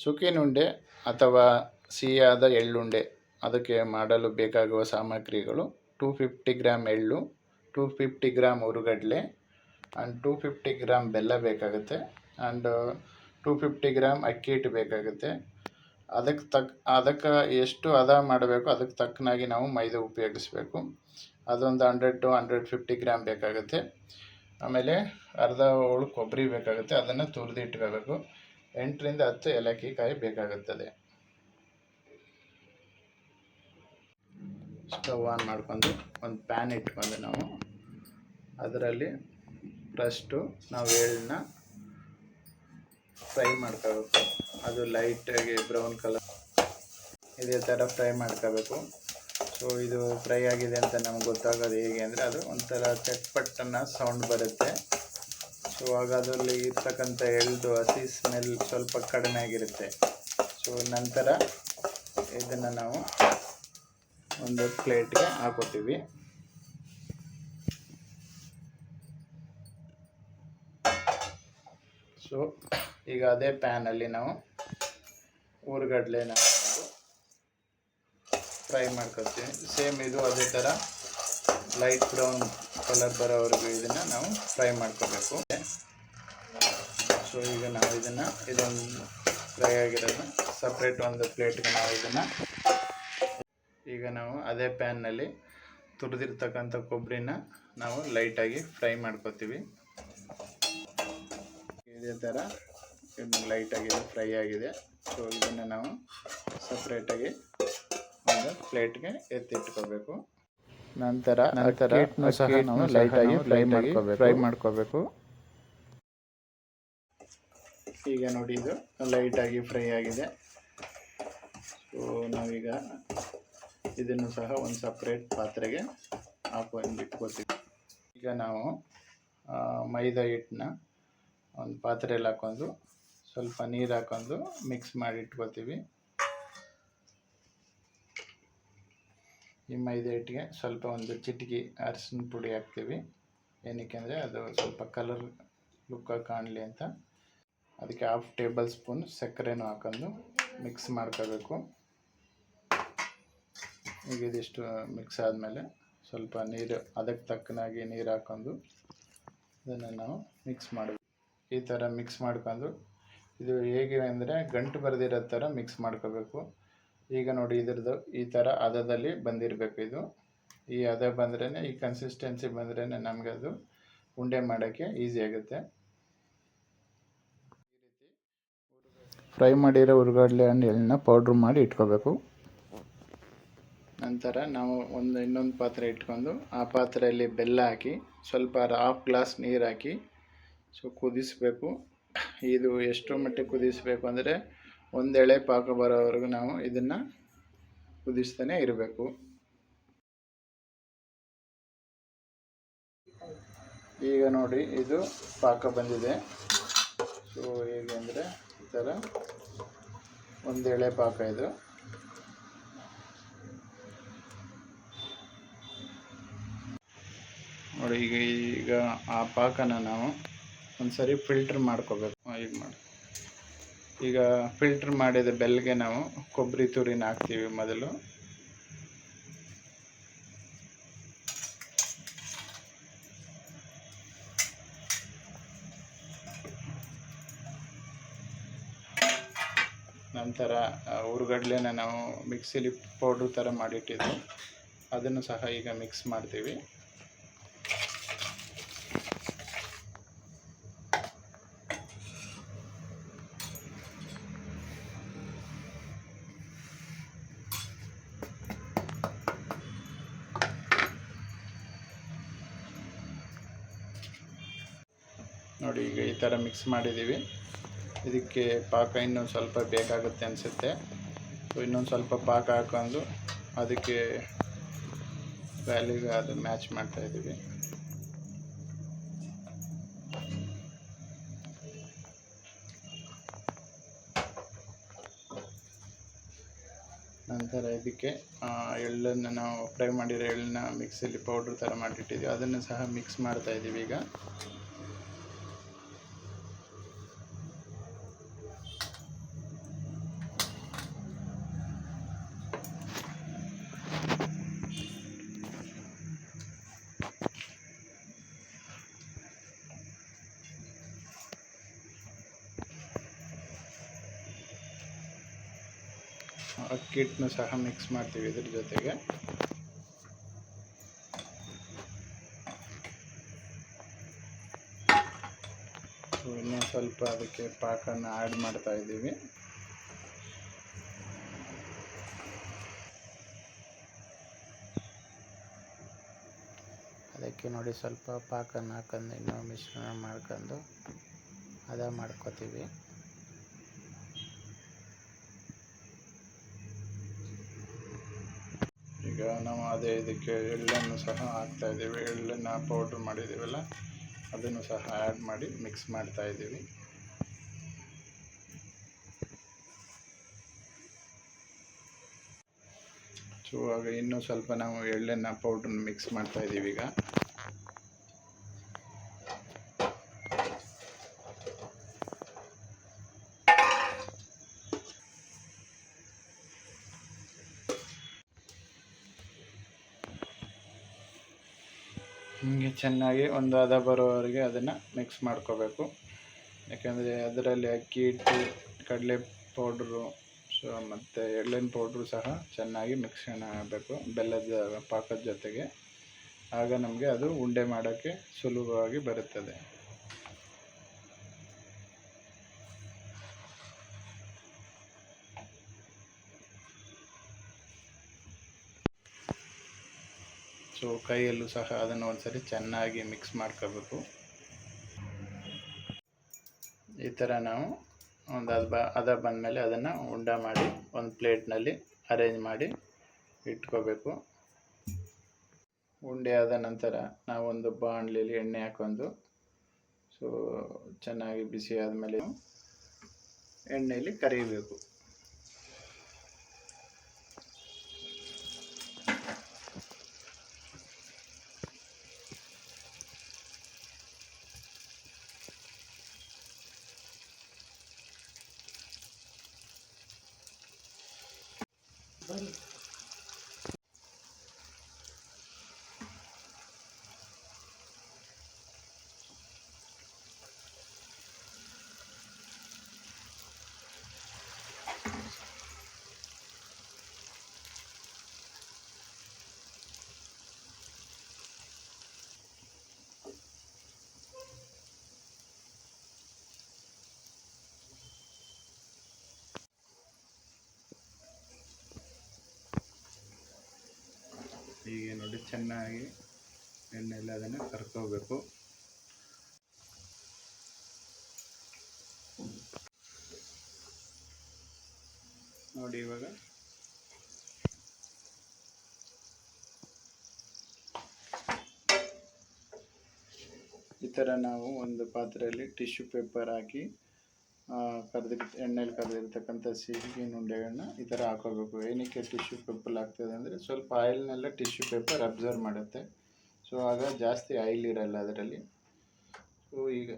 ಸುಖಿನುಂಡೆ ಅಥವಾ ಸಿಹಿಯಾದ ಎಳ್ಳುಂಡೆ ಅದಕ್ಕೆ ಮಾಡಲು ಬೇಕಾಗುವ ಸಾಮಗ್ರಿಗಳು 250 ಗ್ರಾಮ್ ಎಳ್ಳು, 250 ಗ್ರಾಮ್ ಹುರುಗಡ್ಲೆ ಆ್ಯಂಡ್ 250 ಗ್ರಾಮ್ ಬೆಲ್ಲ ಬೇಕಾಗುತ್ತೆ ಆ್ಯಂಡ್ 250 ಗ್ರಾಮ್ ಅಕ್ಕಿ ಹಿಟ್ಟು ಬೇಕಾಗುತ್ತೆ. ಅದಕ್ಕೆ ಎಷ್ಟು ಹದ ಮಾಡಬೇಕು ಅದಕ್ಕೆ ತಕ್ಕನಾಗಿ ನಾವು ಮೈದಾ ಉಪಯೋಗಿಸಬೇಕು. ಅದೊಂದು 100 to 150 ಗ್ರಾಮ್ ಬೇಕಾಗುತ್ತೆ. ಆಮೇಲೆ ಅರ್ಧ ಹೋಳು ಕೊಬ್ಬರಿ ಬೇಕಾಗುತ್ತೆ, ಅದನ್ನು ತುರಿದು ಇಟ್ಕೋಬೇಕು. 8 ರಿಂದ 10 ಏಲಕ್ಕಿ ಕಾಯಿ ಬೇಕಾಗುತ್ತದೆ. ಸ್ಟವ್ ಆನ್ ಮಾಡ್ಕೊಂಡು ಒಂದು ಪ್ಯಾನ್ ಇಟ್ಕೊಂಡು ನಾವು ಅದರಲ್ಲಿ ಫಸ್ಟು ನಾವು ಎಳ್ಳನ್ನ ಫ್ರೈ ಮಾಡ್ಕೋಬೇಕು. ಅದು ಲೈಟಾಗಿ ಬ್ರೌನ್ ಕಲರ್ ಇದೇ ಥರ ಫ್ರೈ ಮಾಡ್ಕೋಬೇಕು. ಸೊ ಇದು ಫ್ರೈ ಆಗಿದೆ ಅಂತ ನಮ್ಗೆ ಗೊತ್ತಾಗೋದು ಹೇಗೆ ಅಂದರೆ ಅದು ಒಂಥರ ಚಟ್ಪಟ್ಟನ್ನ ಸೌಂಡ್ ಬರುತ್ತೆ. ಸೊ ಆಗ ಅದರಲ್ಲಿ ಇರ್ತಕ್ಕಂಥ ಎಳ್ದು ಹಸಿ ಸ್ಮೆಲ್ ಸ್ವಲ್ಪ ಕಡಿಮೆ ಆಗಿರುತ್ತೆ. ಸೊ ನಂತರ ಇದನ್ನು ನಾವು ಒಂದು ಪ್ಲೇಟ್ಗೆ ಹಾಕೋತೀವಿ. ಸೊ ಈಗ ಅದೇ ಪ್ಯಾನಲ್ಲಿ ನಾವು ಹುರುಗಡ್ಲೆನ ಫ್ರೈ ಮಾಡ್ಕೊತೀವಿ. ಸೇಮ್ ಇದು ಅದೇ ಥರ ಲೈಟ್ ಬ್ರೌನ್ ಕಲರ್ ಬರೋವರೆಗೂ ಇದನ್ನು ನಾವು ಫ್ರೈ ಮಾಡ್ಕೋಬೇಕು. ಸೊ ಈಗ ನಾವು ಇದೊಂದು ಫ್ರೈ ಆಗಿರೋದು ಸಪ್ರೇಟ್ ಒಂದು ಪ್ಲೇಟ್ಗೆ ನಾವು ಅದೇ ಪ್ಯಾನ್ನಲ್ಲಿ ತುರಿದಿರ್ತಕ್ಕಂಥ ಕೊಬ್ಬರಿನ ನಾವು ಲೈಟಾಗಿ ಫ್ರೈ ಮಾಡ್ಕೋತೀವಿ. ಇದೇ ಥರ ಲೈಟಾಗಿ ಫ್ರೈ ಆಗಿದೆ. ಸೊ ಇದನ್ನು ನಾವು ಸಪ್ರೇಟಾಗಿ ಒಂದು ಪ್ಲೇಟ್ಗೆ ಎತ್ತಿಟ್ಕೋಬೇಕು. ನಂತರ ಸಹ ನಾವು ಲೈಟಾಗಿ ಫ್ರೈ ಮಾಡ್ಕೋಬೇಕು. ಈಗ ನೋಡಿ ಇದು ಲೈಟಾಗಿ ಫ್ರೈ ಆಗಿದೆ. ಸೊ ನಾವೀಗ ಇದನ್ನು ಸಹ ಒಂದು ಸಪ್ರೇಟ್ ಪಾತ್ರೆಗೆ ಹಾಕೊಂಡು ಇಟ್ಕೋತೀವಿ. ಈಗ ನಾವು ಮೈದಾ ಹಿಟ್ಟನ್ನ ಒಂದು ಪಾತ್ರೆಯಲ್ಲಿ ಹಾಕೊಂಡು ಸ್ವಲ್ಪ ನೀರು ಹಾಕೊಂಡು ಮಿಕ್ಸ್ ಮಾಡಿ ಇಟ್ಕೋತೀವಿ. ಈ ಮೈದಾ ಹಿಟ್ಟಿಗೆ ಸ್ವಲ್ಪ ಒಂದು ಚಿಟಿಕೆ ಅರಿಶಿನ ಪುಡಿ ಹಾಕ್ತೀವಿ. ಏನಕ್ಕೆ ಅಂದರೆ ಅದು ಸ್ವಲ್ಪ ಕಲರ್ ಲುಕ್ಕಾಗಿ ಕಾಣಲಿ ಅಂತ. ಅದಕ್ಕೆ 1/2 ಟೇಬಲ್ ಸ್ಪೂನ್ ಸಕ್ಕರೆನೂ ಹಾಕೊಂಡು ಮಿಕ್ಸ್ ಮಾಡ್ಕೋಬೇಕು. ಈಗ ಇದಿಷ್ಟು ಮಿಕ್ಸ್ ಆದಮೇಲೆ ಸ್ವಲ್ಪ ನೀರು ಅದಕ್ಕೆ ತಕ್ಕನಾಗಿ ನೀರು ಹಾಕೊಂಡು ಇದನ್ನು ನಾವು ಮಿಕ್ಸ್ ಮಾಡಬೇಕು. ಈ ಥರ ಮಿಕ್ಸ್ ಮಾಡ್ಕೊಂಡು ಇದು ಹೇಗೆ ಅಂದರೆ ಗಂಟು ಬರೆದಿರೋ ಥರ ಮಿಕ್ಸ್ ಮಾಡ್ಕೋಬೇಕು. ಈಗ ನೋಡಿ ಇದ್ರದ್ದು ಈ ಥರ ಹದದಲ್ಲಿ ಬಂದಿರಬೇಕು. ಇದು ಈ ಹದ ಬಂದ್ರೇ, ಈ ಕನ್ಸಿಸ್ಟೆನ್ಸಿ ಬಂದ್ರೇ ನಮಗೆ ಅದು ಉಂಡೆ ಮಾಡೋಕ್ಕೆ ಈಸಿ ಆಗುತ್ತೆ. ಫ್ರೈ ಮಾಡಿರೋ ಹುರುಗಡ್ಲೆ ಹಣ್ಣು ಎಳ್ಳನ್ನ ಪೌಡ್ರ್ ಮಾಡಿ ಇಟ್ಕೋಬೇಕು. ನಂತರ ನಾವು ಇನ್ನೊಂದು ಪಾತ್ರೆ ಇಟ್ಕೊಂಡು ಆ ಪಾತ್ರೆಯಲ್ಲಿ ಬೆಲ್ಲ ಹಾಕಿ ಸ್ವಲ್ಪ 1/2 ಗ್ಲಾಸ್ ನೀರು ಹಾಕಿ ಸೊ ಕುದಿಸಬೇಕು. ಇದು ಎಷ್ಟು ಮಟ್ಟಿಗೆ ಕುದಿಸಬೇಕು ಅಂದರೆ ಒಂದು ಎಳೆ ಪಾಕ ಬರೋವರೆಗೂ ನಾವು ಇದನ್ನು ಕುದಿಸ್ತಾನೆ ಇರಬೇಕು. ಈಗ ನೋಡಿ ಇದು ಪಾಕ ಬಂದಿದೆ. ಸೊ ಹೇಗೆ ಅಂದರೆ ಈ ಥರ ಒಂದು ಎಳೆ ಪಾಕ ಇದು. ನೋಡಿ ಈಗ ಆ ಪಾಕನ ನಾವು ಒಂದು ಸರಿ ಫಿಲ್ಟ್ರ್ ಮಾಡ್ಕೋಬೇಕು. ಈಗ ಫಿಲ್ಟ್ರ್ ಮಾಡಿದ ಬೆಲ್ಲಗೆ ನಾವು ಕೊಬ್ಬರಿ ತುರಿನ ಹಾಕ್ತೀವಿ ಮೊದಲು. ನಂತರ ಹುರುಗಡ್ಲೆನ ನಾವು ಮಿಕ್ಸಿಲಿ ಪೌಡ್ರ್ ಥರ ಮಾಡಿಟ್ಟಿದ್ದು ಅದನ್ನು ಸಹ ಈಗ ಮಿಕ್ಸ್ ಮಾಡ್ತೀವಿ. ನೋಡಿ ಈಗ ಈ ಥರ ಮಿಕ್ಸ್ ಮಾಡಿದ್ದೀವಿ. ಇದಕ್ಕೆ ಪಾಕ ಇನ್ನೊಂದು ಸ್ವಲ್ಪ ಬೇಕಾಗುತ್ತೆ ಅನಿಸುತ್ತೆ. ಸೊ ಇನ್ನೊಂದು ಸ್ವಲ್ಪ ಪಾಕ ಹಾಕೊಂಡು ಅದಕ್ಕೆ ವ್ಯಾಲಿಗೆ ಅದು ಮ್ಯಾಚ್ ಮಾಡ್ತಾಯಿದ್ದೀವಿ. ನಂತರ ಇದಕ್ಕೆ ಎಳ್ಳನ್ನು ನಾವು ಫ್ರೈ ಮಾಡಿರೋ ಎಳ್ಳನ್ನ ಮಿಕ್ಸಿಲಿ ಪೌಡ್ರ್ ಥರ ಮಾಡಿಟ್ಟಿದ್ದೀವಿ, ಅದನ್ನು ಸಹ ಮಿಕ್ಸ್ ಮಾಡ್ತಾಯಿದ್ದೀವಿ. ಈಗ ಅಕ್ಕಿ ಹಿಟ್ಟನ್ನು ಸಹ ಮಿಕ್ಸ್ ಮಾಡ್ತೀವಿ ಇದ್ರ ಜೊತೆಗೆ. ಇನ್ನೂ ಸ್ವಲ್ಪ ಅದಕ್ಕೆ ಪಾಕನ್ನು ಆ್ಯಡ್ ಮಾಡ್ತಾ ಇದ್ದೀವಿ. ಅದಕ್ಕೆ ನೋಡಿ ಸ್ವಲ್ಪ ಪಾಕನ್ನು ಹಾಕೊಂಡು ಇನ್ನೂ ಮಿಶ್ರಣ ಮಾಡ್ಕೊಂಡು ಹದ ಮಾಡ್ಕೋತೀವಿ. ಈಗ ನಾವು ಅದೇ ಇದಕ್ಕೆ ಎಳ್ಳನ್ನು ಸಹ ಹಾಕ್ತಾ ಇದ್ದೀವಿ. ಎಳ್ಳನ್ನು ಪೌಡ್ರ್ ಮಾಡಿದ್ದೀವಲ್ಲ ಅದನ್ನು ಸಹ ಆ್ಯಡ್ ಮಾಡಿ ಮಿಕ್ಸ್ ಮಾಡ್ತಾ ಇದ್ದೀವಿ. ಸೊ ಆಗ ಇನ್ನೂ ಸ್ವಲ್ಪ ನಾವು ಎಳ್ಳೆಣ್ಣೆ ಪೌಡ್ರನ್ನ ಮಿಕ್ಸ್ ಮಾಡ್ತಾ ಇದ್ದೀವಿ. ಈಗ ಹೀಗೆ ಚೆನ್ನಾಗಿ ಒಂದು ಹದ ಬರೋವರೆಗೆ ಅದನ್ನು ಮಿಕ್ಸ್ ಮಾಡ್ಕೋಬೇಕು. ಯಾಕೆಂದರೆ ಅದರಲ್ಲಿ ಅಕ್ಕಿ ಹಿಟ್ಟು, ಕಡಲೆ ಪೌಡ್ರು ಮತ್ತು ಎಳ್ಳಿನ ಪೌಡ್ರು ಸಹ ಚೆನ್ನಾಗಿ ಮಿಶ್ರಣ ಆಗಬೇಕು ಬೆಲ್ಲದ ಪಾಕದ ಜೊತೆಗೆ. ಆಗ ನಮಗೆ ಅದು ಉಂಡೆ ಮಾಡೋಕ್ಕೆ ಸುಲಭವಾಗಿ ಬರುತ್ತದೆ. ಸೊ ಕೈಯಲ್ಲೂ ಸಹ ಅದನ್ನು ಒಂದ್ಸರಿ ಚೆನ್ನಾಗಿ ಮಿಕ್ಸ್ ಮಾಡ್ಕೋಬೇಕು. ಈ ಥರ ನಾವು ಒಂದು ಹದ ಬಂದಮೇಲೆ ಅದನ್ನು ಉಂಡ ಮಾಡಿ ಒಂದು ಪ್ಲೇಟ್ನಲ್ಲಿ ಅರೇಂಜ್ ಮಾಡಿ ಇಟ್ಕೋಬೇಕು. ಉಂಡೆ ಆದ ನಂತರ ನಾವೊಂದು ಬಾಣಲೆಯಲ್ಲಿ ಎಣ್ಣೆ ಹಾಕೊಂಡು ಸೊ ಚೆನ್ನಾಗಿ ಬಿಸಿ ಆದಮೇಲೆ ಎಣ್ಣೆಯಲ್ಲಿ ಕರಿಬೇಕು. ಹೀಗೆ ನೋಡಿ ಚೆನ್ನಾಗಿ ಎಣ್ಣೆಯಲ್ಲಿ ಅದನ್ನು ಕರ್ಕೋಬೇಕು. ನೋಡಿ ಇವಾಗ ಈ ಥರ ನಾವು ಒಂದು ಪಾತ್ರೆಯಲ್ಲಿ ಟಿಶ್ಯೂ ಪೇಪರ್ ಹಾಕಿ ಎಣ್ಣೆಯಲ್ಲಿ ಕರೆದಿರ್ತಕ್ಕಂಥ ಸಿಹಿಗಿನ ಉಂಡೆಗಳನ್ನ ಈ ಥರ ಹಾಕೋಬೇಕು. ಏನಕ್ಕೆ ಟಿಶ್ಯೂ ಪೇಪರ್ ಹಾಕ್ತದೆ ಅಂದರೆ ಸ್ವಲ್ಪ ಆಯಿಲ್ನೆಲ್ಲ ಟಿಶ್ಯೂ ಪೇಪರ್ ಅಬ್ಸರ್ವ್ ಮಾಡುತ್ತೆ. ಸೊ ಆಗ ಜಾಸ್ತಿ ಆಯಿಲ್ ಇರಲ್ಲ ಅದರಲ್ಲಿ. ಸೊ ಈಗ